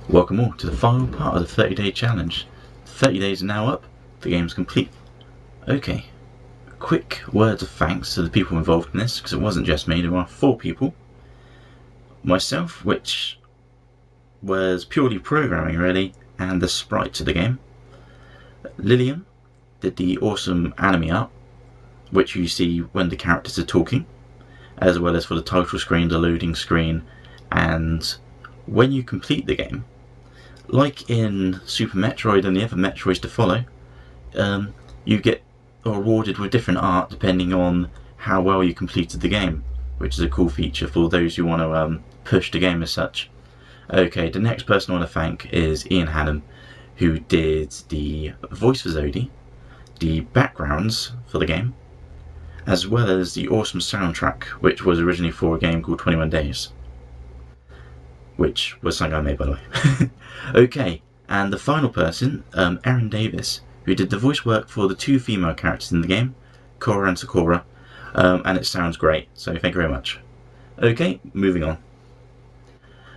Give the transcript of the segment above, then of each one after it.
Welcome all to the final part of the 30-day challenge. 30 days are now up, the game's complete. Okay, quick words of thanks to the people involved in this, because it wasn't just me, there are 4 people. Myself, which was purely programming really, and the sprites of the game. Lillian did the awesome anime art, which you see when the characters are talking, as well as for the title screen, the loading screen, and when you complete the game. Like in Super Metroid and the other Metroids to follow, you get rewarded with different art depending on how well you completed the game, which is a cool feature for those who want to push the game as such. Okay, the next person I want to thank is Ian Hannum, who did the voice for Zodi, the backgrounds for the game, as well as the awesome soundtrack, which was originally for a game called 21 Days. Which was something I made, by the way. Okay, and the final person, Erin Davis, who did the voice work for the 2 female characters in the game, Cora and Sakura, and it sounds great, so thank you very much. Okay, moving on.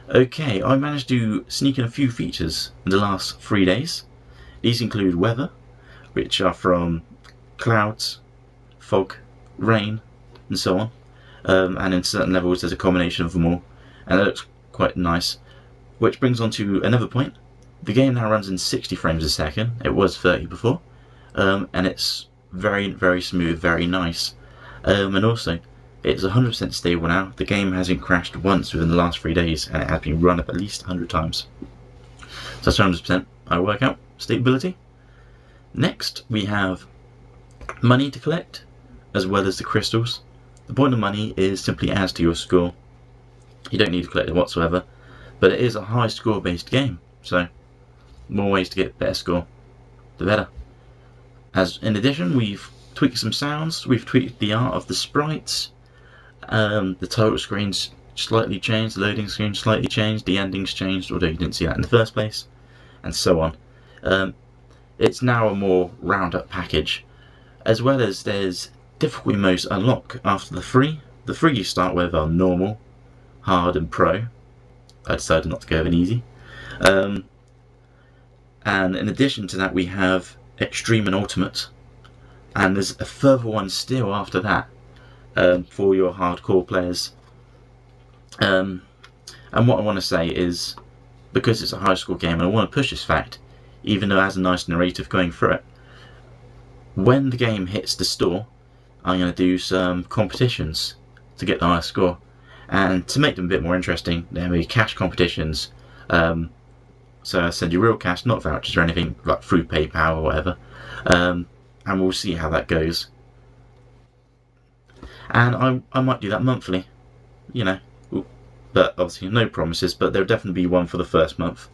Okay, I managed to sneak in a few features in the last 3 days. These include weather, which are from clouds, fog, rain, and so on. And in certain levels there's a combination of them all, and it looks quite nice. Which brings on to another point. The game now runs in 60 frames a second. It was 30 before, and it's very, very smooth, very nice. And also, it's 100% stable now. The game hasn't crashed once within the last 3 days, and it has been run up at least 100 times. So that's 100% I work out stability. Next, we have money to collect, as well as the crystals. The point of money is simply adds to your score. You don't need to collect it whatsoever, but it is a high score based game, so more ways to get better score, the better. As in addition, we've tweaked some sounds, we've tweaked the art of the sprites, the title screen's slightly changed, the loading screen slightly changed, the ending's changed, although you didn't see that in the first place, and so on. It's now a more round up package, as well as there's difficulty modes unlock after the 3. The 3 you start with are normal, hard and pro. I decided not to go in easy. And in addition to that we have extreme and ultimate, and there's a further one still after that for your hardcore players. And what I want to say is, because it's a high score game and I want to push this fact, even though it has a nice narrative going through it, when the game hits the store I'm going to do some competitions to get the highest score. And to make them a bit more interesting, there will be cash competitions. So I send you real cash, not vouchers or anything, like through PayPal or whatever. And we'll see how that goes. And I might do that monthly, you know. But obviously no promises, but there'll definitely be one for the first month.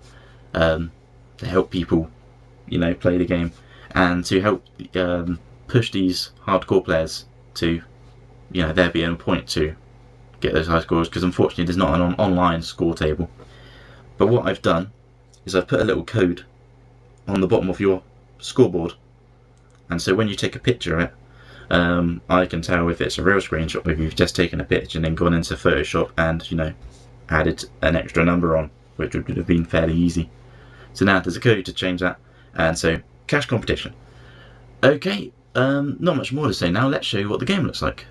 To help people, you know, play the game. And to help push these hardcore players to, you know, there being a point to get those high scores, because unfortunately there's not an online score table. But what I've done is I've put a little code on the bottom of your scoreboard, and so when you take a picture of it, I can tell if it's a real screenshot, if you've just taken a picture and then gone into Photoshop and, you know, added an extra number on, which would have been fairly easy. So now there's a code to change that, and so cash competition. Okay, not much more to say now. Let's show you what the game looks like.